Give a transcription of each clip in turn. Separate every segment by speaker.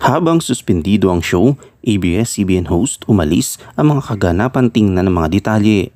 Speaker 1: Habang suspendido ang show, ABS-CBN host umalis ang mga kaganapan tingnan ng mga detalye.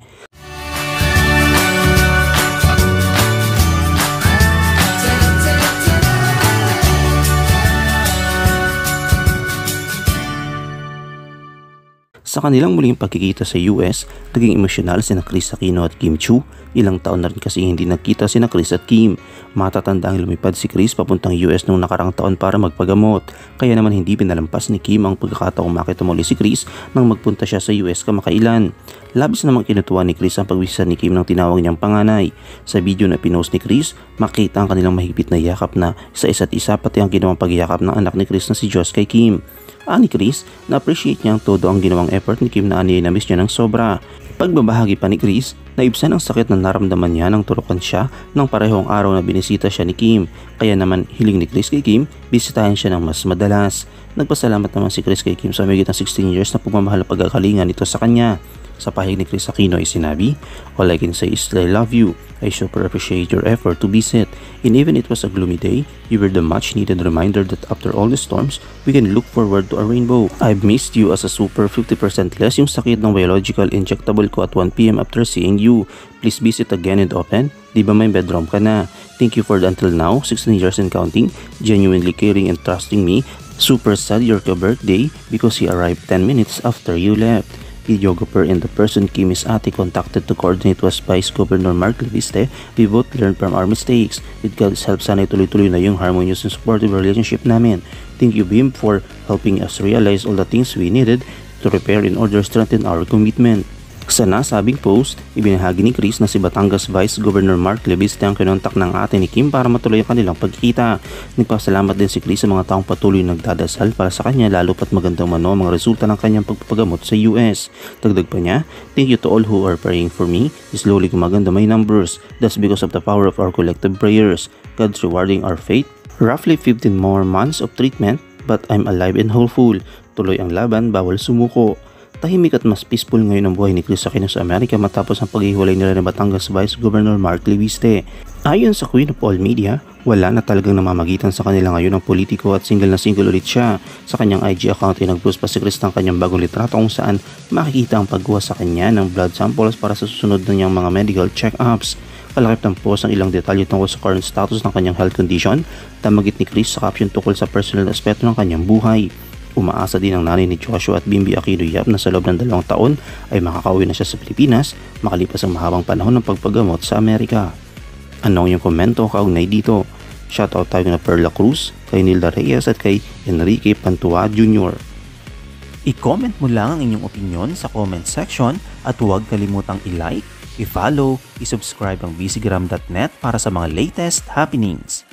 Speaker 1: Sa kanilang muling pagkikita sa US, naging emosyonal sina Kris Aquino at Kim Chiu. Ilang taon na rin kasi hindi nagkita sina Kris at Kim. Matatandang lumipad si Kris papuntang US noong nakarang taon para magpagamot. Kaya naman hindi pinalampas ni Kim ang pagkakataong makita muli si Kris nang magpunta siya sa US kamakailan. Labis namang kinutuwa ni Kris ang pagbisita ni Kim ng tinawag niyang panganay. Sa video na pinost ni Kris, makita ang kanilang mahigpit na yakap na sa isa't isa pati ang ginawang pagyakap ng anak ni Kris na si Josh kay Kim. Ani Kris, na-appreciate niya ang todo ang ginawang effort ni Kim na ani na-miss niya ng sobra. Pagbabahagi pa ni Kris, naibsan ang sakit na naramdaman niya nang turukan siya ng parehong araw na binisita siya ni Kim. Kaya naman hiling ni Kris kay Kim, bisitahin siya ng mas madalas. Nagpasalamat naman si Kris kay Kim sa mahigit ng 16 years na pagmamahal at pagkakalinga nito sa kanya. Sa pahayag ni Kris Aquino ay sinabi, "All I can say is I love you. I super appreciate your effort to visit. And even it was a gloomy day, you were the much needed reminder that after all the storms, we can look forward to a rainbow. I've missed you as a super 50% less yung sakit ng biological injectable ko at 1 PM after seeing you. Please visit again and open. Di ba may bedroom ka na? Thank you for the until now, 16 years and counting, genuinely caring and trusting me. Super sad your birthday because he arrived 10 minutes after you left." Videographer and the person Kim is ate contacted to coordinate was Vice Governor Mark Leviste. "We both learned from our mistakes. With God's help, sana tuloy-tuloy na yung harmonious and supportive relationship namin. Thank you, Bim, for helping us realize all the things we needed to repair in order to strengthen our commitment." Sa nasabing post, ibinahagi ni Kris na si Batangas Vice Governor Mark Leviste ang kinontak ng ate ni Kim para matuloy ang kanilang pagkikita. Nagpasalamat din si Kris sa mga taong patuloy nagdadasal para sa kanya lalo pat magandang mano ang mga resulta ng kanyang pagpapagamot sa US. Dagdag pa niya, "Thank you to all who are praying for me. Slowly gumaganda my numbers. That's because of the power of our collective prayers. God's rewarding our faith. Roughly 15 more months of treatment, but I'm alive and hopeful. Tuloy ang laban, bawal sumuko." Tahimik at mas peaceful ngayon ang buhay ni Kris Aquino sa Amerika matapos ang paghihiwalay nila ng Batangas Vice Governor Mark Leviste. Ayon sa Queen of All Media, wala na talagang namamagitan sa kanila ngayon ang politiko at single na single ulit siya. Sa kanyang IG account ay nag-post pa si Kris ng kanyang bagong litrato kung saan makikita ang pagkuha sa kanya ng blood samples para sa susunod na niyang mga medical check-ups. Kalakip ng post ang ilang detalye tungkol sa current status ng kanyang health condition. Tamagit ni Kris sa caption tungkol sa personal aspeto ng kanyang buhay. Umaasa din ang nanay ni Joshua at Bimbi Aquino Yap na sa loob ng 2 taon ay makakauwi na siya sa Pilipinas makalipas ang mahabang panahon ng pagpagamot sa Amerika. Anong iyong komento kaugnay dito? Shoutout tayo na Perla Cruz, kay Nilda Reyes at kay Enrique Pantua Jr.
Speaker 2: I-comment mo lang ang inyong opinion sa comment section at huwag kalimutang i-like, i-follow, i-subscribe ang VCgram.net para sa mga latest happenings.